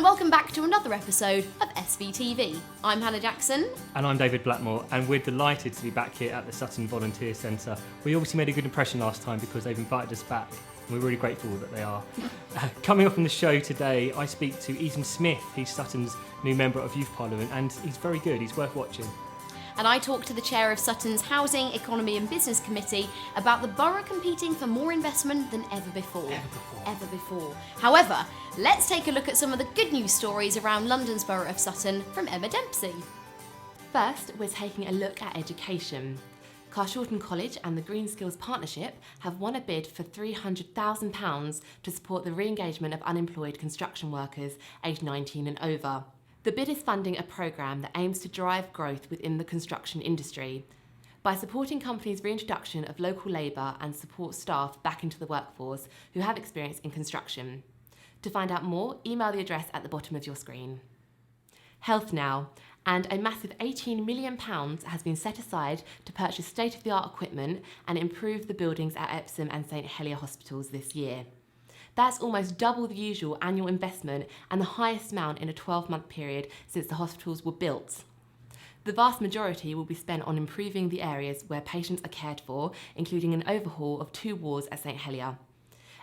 welcome back to another episode of SVTV. I'm Hannah Jackson. And I'm David Blackmore, and we're delighted to be back here at the Sutton Volunteer Centre. We obviously made a good impression last time because they've invited us back, and we're really grateful that they are. Coming up on the show today, I speak to Ethan Smith. He's Sutton's new Member of Youth Parliament, and he's very good. He's worth watching. And I talk to the chair of Sutton's Housing, Economy and Business Committee about the borough competing for more investment than ever before. Ever before. However, let's take a look at some of the good news stories around London's Borough of Sutton from Emma Dempsey. First, we're taking a look at education. Carshalton College and the Green Skills Partnership have won a bid for £300,000 to support the re-engagement of unemployed construction workers aged 19 and over. The bid is funding a programme that aims to drive growth within the construction industry by supporting companies' reintroduction of local labour and support staff back into the workforce who have experience in construction. To find out more, email the address at the bottom of your screen. Health now, and a massive £18 million has been set aside to purchase state-of-the-art equipment and improve the buildings at Epsom and St Helier hospitals this year. That's almost double the usual annual investment and the highest amount in a 12-month period since the hospitals were built. The vast majority will be spent on improving the areas where patients are cared for, including an overhaul of 2 wards at St Helier.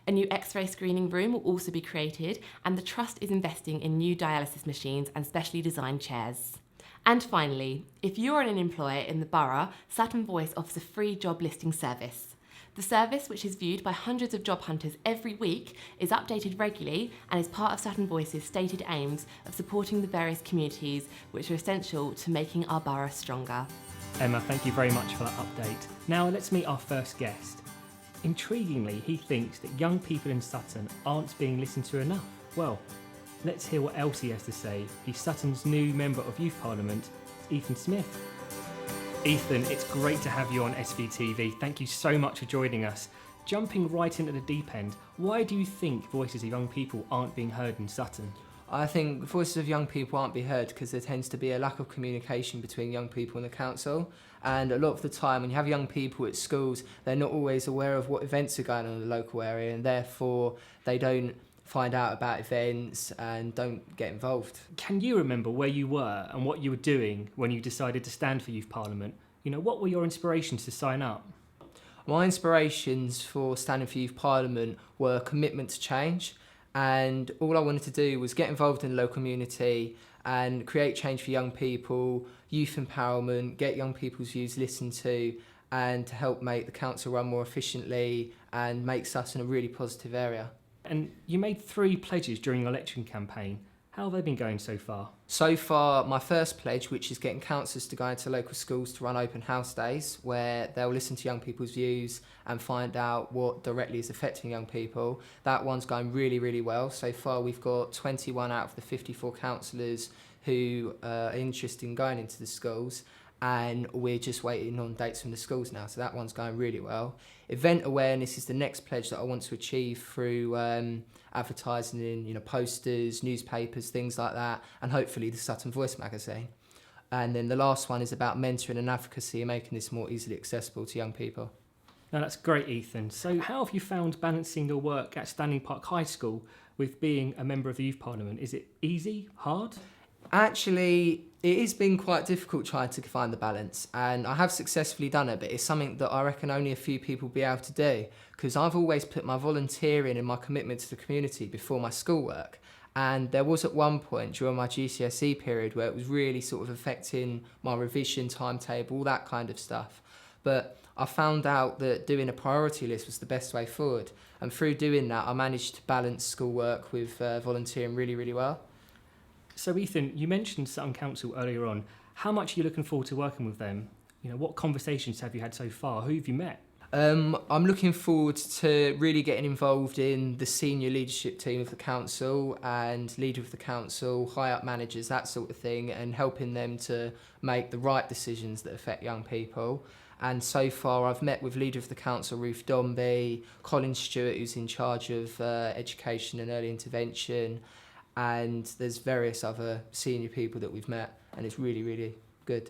A new X-ray screening room will also be created, and the Trust is investing in new dialysis machines and specially designed chairs. And finally, if you're an employer in the borough, Sutton Voice offers a free job listing service. The service, which is viewed by hundreds of job hunters every week, is updated regularly and is part of Sutton Voice's stated aims of supporting the various communities which are essential to making our borough stronger. Emma, thank you very much for that update. Now let's meet our first guest. Intriguingly, he thinks that young people in Sutton aren't being listened to enough. Well, let's hear what else he has to say. He's Sutton's new Member of Youth Parliament, Ethan Smith. Ethan, it's great to have you on SVTV. Thank you so much for joining us. Jumping right into the deep end, why do you think voices of young people aren't being heard in Sutton? I think voices of young people aren't being heard because there tends to be a lack of communication between young people and the council. And a lot of the time when you have young people at schools, they're not always aware of what events are going on in the local area, and therefore they don't find out about events and don't get involved. Can you remember where you were and what you were doing when you decided to stand for Youth Parliament? You know, what were your inspirations to sign up? My inspirations for standing for Youth Parliament were commitment to change, and all I wanted to do was get involved in the local community and create change for young people, youth empowerment, get young people's views listened to, and to help make the council run more efficiently and make Sutton a really positive area. And you made 3 pledges during your election campaign. How have they been going so far? So far, my first pledge, which is getting councillors to go into local schools to run open house days, where they'll listen to young people's views and find out what directly is affecting young people. That one's going really, really well. So far, we've got 21 out of the 54 councillors who are interested in going into the schools, and we're just waiting on dates from the schools now, so that one's going really well. Event awareness is the next pledge that I want to achieve through advertising in posters, newspapers, things like that, and hopefully the Sutton Voice magazine. And then the last one is about mentoring and advocacy and making this more easily accessible to young people. Now that's great, Ethan. So how have you found balancing your work at Standing Park High School with being a member of the Youth Parliament? Is it easy, hard? Actually, it has been quite difficult trying to find the balance, and I have successfully done it, but it's something that I reckon only a few people will be able to do, because I've always put my volunteering and my commitment to the community before my schoolwork. And there was at one point during my GCSE period where it was really sort of affecting my revision timetable, all that kind of stuff. But I found out that doing a priority list was the best way forward, and through doing that I managed to balance schoolwork with volunteering really, really well. So Ethan, you mentioned Sutton Council earlier on. How much are you looking forward to working with them? You know, what conversations have you had so far? Who have you met? I'm looking forward to really getting involved in the senior leadership team of the council and leader of the council, high up managers, that sort of thing, and helping them to make the right decisions that affect young people. And so far I've met with leader of the council, Ruth Dombey, Colin Stewart, who's in charge of education and early intervention, and there's various other senior people that we've met, and it's really, really good.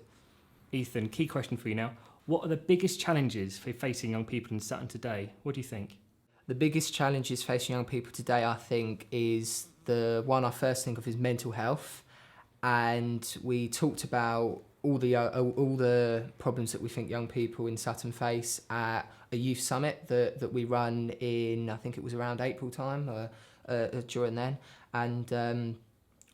Ethan, key question for you now. What are the biggest challenges for facing young people in Sutton today? What do you think? The biggest challenges facing young people today, I think, is The one I first think of is mental health, and we talked about all the problems that we think young people in Sutton face at a youth summit that we run in, I think it was around April time, during then. And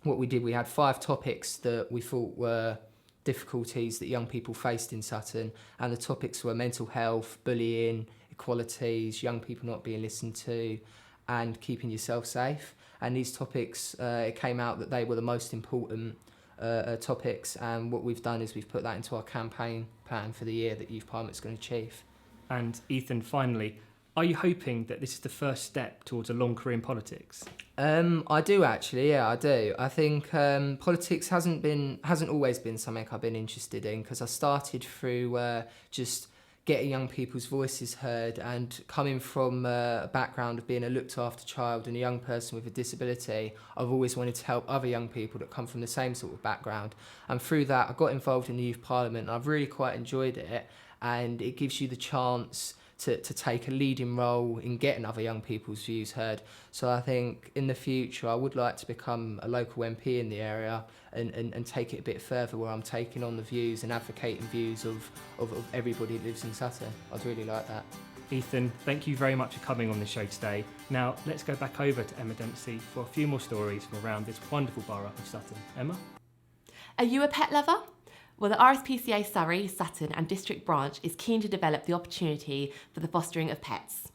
what we did, we had 5 topics that we thought were difficulties that young people faced in Sutton, and the topics were mental health, bullying, equalities, young people not being listened to, and keeping yourself safe. And these topics, it came out that they were the most important topics, and what we've done is we've put that into our campaign plan for the year that Youth Parliament's going to achieve. And Ethan, finally, are you hoping that this is the first step towards a long career in politics? I do actually, yeah, I do. I think politics hasn't always been something I've been interested in, because I started through just getting young people's voices heard, and coming from a background of being a looked after child and a young person with a disability, I've always wanted to help other young people that come from the same sort of background. And through that, I got involved in the Youth Parliament, and I've really quite enjoyed it, and it gives you the chance to take a leading role in getting other young people's views heard. So I think in the future I would like to become a local MP in the area and take it a bit further, where I'm taking on the views and advocating views of everybody who lives in Sutton. I'd really like that. Ethan, thank you very much for coming on the show today. Now let's go back over to Emma Dempsey for a few more stories from around this wonderful borough of Sutton. Emma? Are you a pet lover? Well, the RSPCA Surrey, Sutton and District Branch is keen to develop the opportunity for the fostering of pets.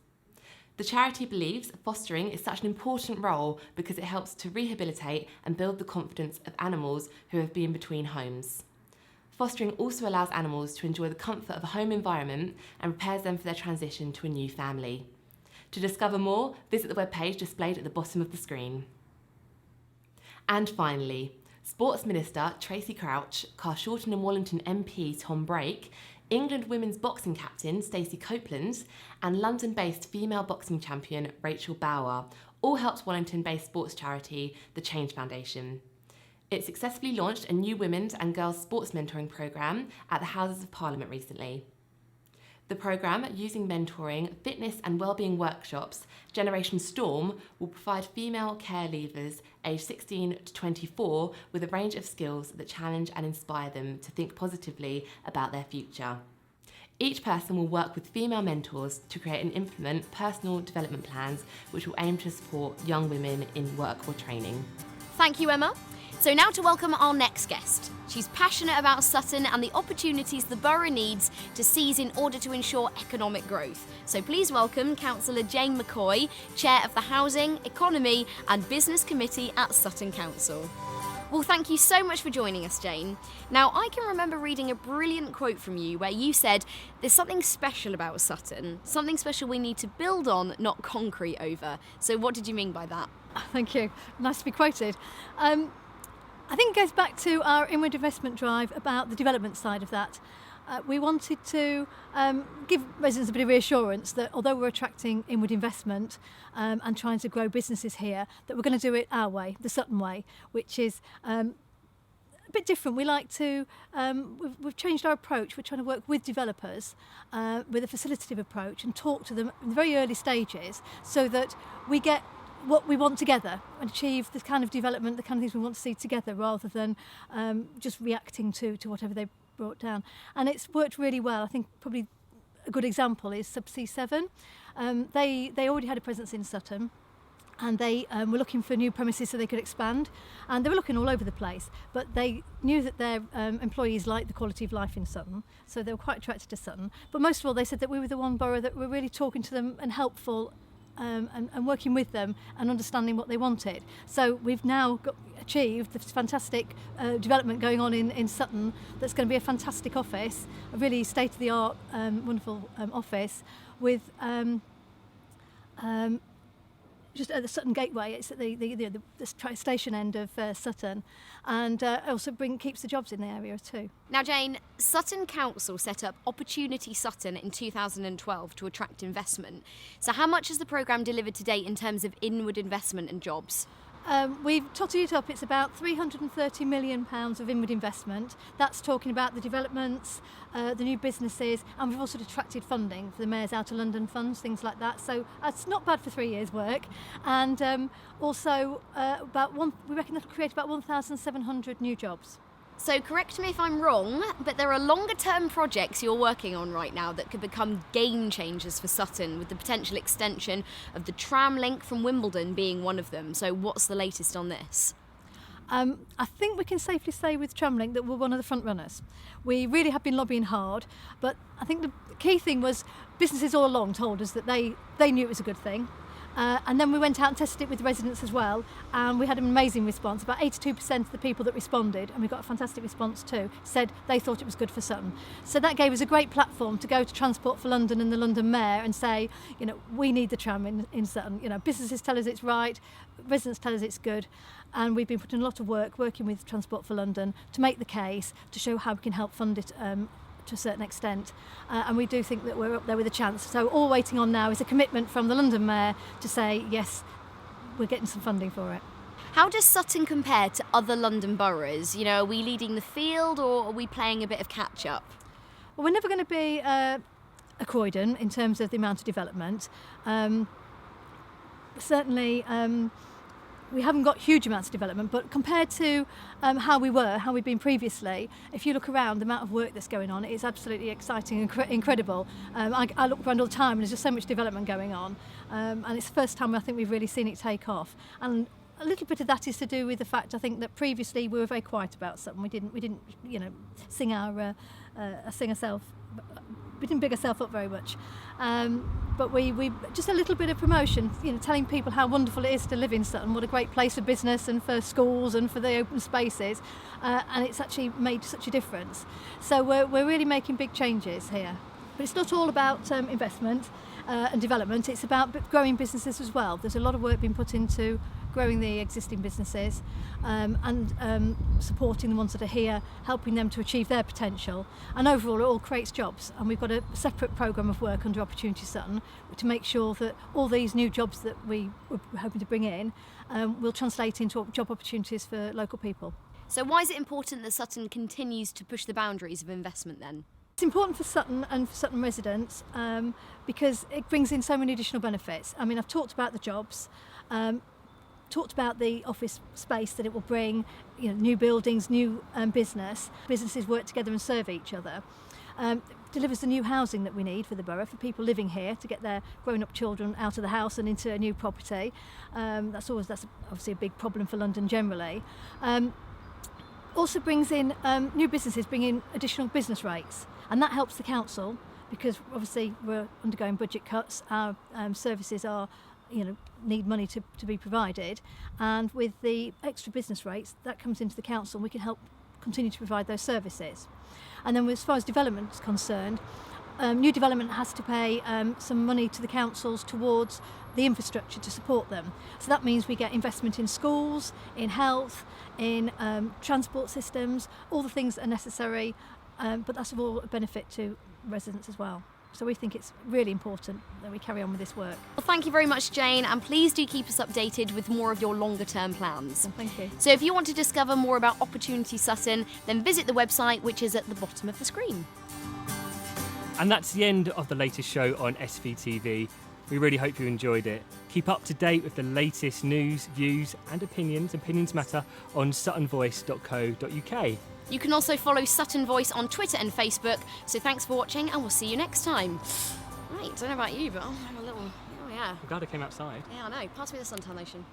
The charity believes fostering is such an important role because it helps to rehabilitate and build the confidence of animals who have been between homes. Fostering also allows animals to enjoy the comfort of a home environment and prepares them for their transition to a new family. To discover more, visit the webpage displayed at the bottom of the screen. And finally, Sports Minister Tracy Crouch, Carshalton and Wallington MP Tom Brake, England women's boxing captain Stacey Copeland, and London-based female boxing champion Rachel Bauer all helped Wallington-based sports charity The Change Foundation. It successfully launched a new women's and girls' sports mentoring programme at the Houses of Parliament recently. The programme, using mentoring, fitness and wellbeing workshops, Generation Storm, will provide female care leavers aged 16 to 24 with a range of skills that challenge and inspire them to think positively about their future. Each person will work with female mentors to create and implement personal development plans which will aim to support young women in work or training. Thank you, Emma. So now to welcome our next guest. She's passionate about Sutton and the opportunities the borough needs to seize in order to ensure economic growth. So please welcome Councillor Jayne McCoy, Chair of the Housing, Economy and Business Committee at Sutton Council. Well, thank you so much for joining us, Jayne. Now, I can remember reading a brilliant quote from you where you said, "There's something special about Sutton, something special we need to build on, not concrete over." So what did you mean by that? Thank you. Nice to be quoted. I think it goes back to our inward investment drive about the development side of that. We wanted to give residents a bit of reassurance that although we're attracting inward investment and trying to grow businesses here, that we're going to do it our way, the Sutton way, which is a bit different. We like to, we've changed our approach. We're trying to work with developers with a facilitative approach and talk to them in the very early stages so that we get what we want together and achieve the kind of development, the kind of things we want to see together rather than just reacting to whatever they brought down. And it's worked really well. I think probably a good example is Subsea 7. They already had a presence in Sutton and they were looking for new premises so they could expand, and they were looking all over the place, but they knew that their employees liked the quality of life in Sutton, so they were quite attracted to Sutton. But most of all, they said that we were the one borough that were really talking to them and helpful and working with them and understanding what they wanted. So we've now achieved this fantastic development going on in Sutton that's going to be a fantastic office, a really state-of-the-art, wonderful office with just at the Sutton Gateway. It's at the station end of Sutton, and also keeps the jobs in the area too. Now, Jayne, Sutton Council set up Opportunity Sutton in 2012 to attract investment. So how much has the programme delivered to date in terms of inward investment and jobs? We've totted it up. It's about £330 million of inward investment. That's talking about the developments, the new businesses, and we've also attracted funding for the Mayor's Out of London funds, things like that. So it's not bad for 3 years' work. And also, we reckon that'll create about 1,700 new jobs. So correct me if I'm wrong, but there are longer term projects you're working on right now that could become game changers for Sutton, with the potential extension of the tram link from Wimbledon being one of them. So what's the latest on this? I think we can safely say with Tramlink that we're one of the front runners. We really have been lobbying hard, but I think the key thing was businesses all along told us that they knew it was a good thing. And then we went out and tested it with residents as well, and we had an amazing response. About 82% of the people that responded, and we got a fantastic response too, said they thought it was good for Sutton. So that gave us a great platform to go to Transport for London and the London Mayor and say, we need the tram in Sutton. Businesses tell us it's right, residents tell us it's good, and we've been putting a lot of work working with Transport for London to make the case, to show how we can help fund it to a certain extent, and we do think that we're up there with a chance. So all waiting on now is a commitment from the London Mayor to say yes, we're getting some funding for it. How does Sutton compare to other London boroughs? Are we leading the field, or are we playing a bit of catch up? Well, we're never going to be a Croydon in terms of the amount of development. Certainly we haven't got huge amounts of development, but compared to how we've been previously, if you look around, the amount of work that's going on, it's absolutely exciting and incredible. I look around all the time and there's just so much development going on, and it's the first time I think we've really seen it take off. And a little bit of that is to do with the fact, I think, that previously we were very quiet about something. We didn't sing ourselves. We didn't big ourselves up very much, but we just a little bit of promotion, telling people how wonderful it is to live in Sutton, what a great place for business and for schools and for the open spaces, and it's actually made such a difference. So we're really making big changes here. But it's not all about investment and development, it's about growing businesses as well. There's a lot of work being put into growing the existing businesses and supporting the ones that are here, helping them to achieve their potential. And overall, it all creates jobs. And we've got a separate programme of work under Opportunities Sutton to make sure that all these new jobs that we're hoping to bring in will translate into job opportunities for local people. So why is it important that Sutton continues to push the boundaries of investment then? It's important for Sutton and for Sutton residents because it brings in so many additional benefits. I mean, I've talked about the jobs, talked about the office space that it will bring, new buildings, new businesses work together and serve each other. Delivers the new housing that we need for the borough, for people living here to get their grown-up children out of the house and into a new property. That's obviously a big problem for London generally. Also brings in new businesses, bring in additional business rates, and that helps the council because obviously we're undergoing budget cuts. Our services are, need money to be provided, and with the extra business rates that comes into the council, we can help continue to provide those services. And then as far as development is concerned, new development has to pay some money to the councils towards the infrastructure to support them. So that means we get investment in schools, in health, in transport systems, all the things that are necessary, but that's of all a benefit to residents as well. So we think it's really important that we carry on with this work. Well, thank you very much, Jane, and please do keep us updated with more of your longer term plans. Thank you. So if you want to discover more about Opportunity Sutton, then visit the website, which is at the bottom of the screen. And that's the end of the latest show on SVTV. We really hope you enjoyed it. Keep up to date with the latest news, views and opinions. Opinions matter on suttonvoice.co.uk. You can also follow Sutton Voice on Twitter and Facebook. So thanks for watching, and we'll see you next time. Right, don't know about you, but I'll have a little... Oh, yeah. I'm glad I came outside. Yeah, I know. Pass me the suntan lotion.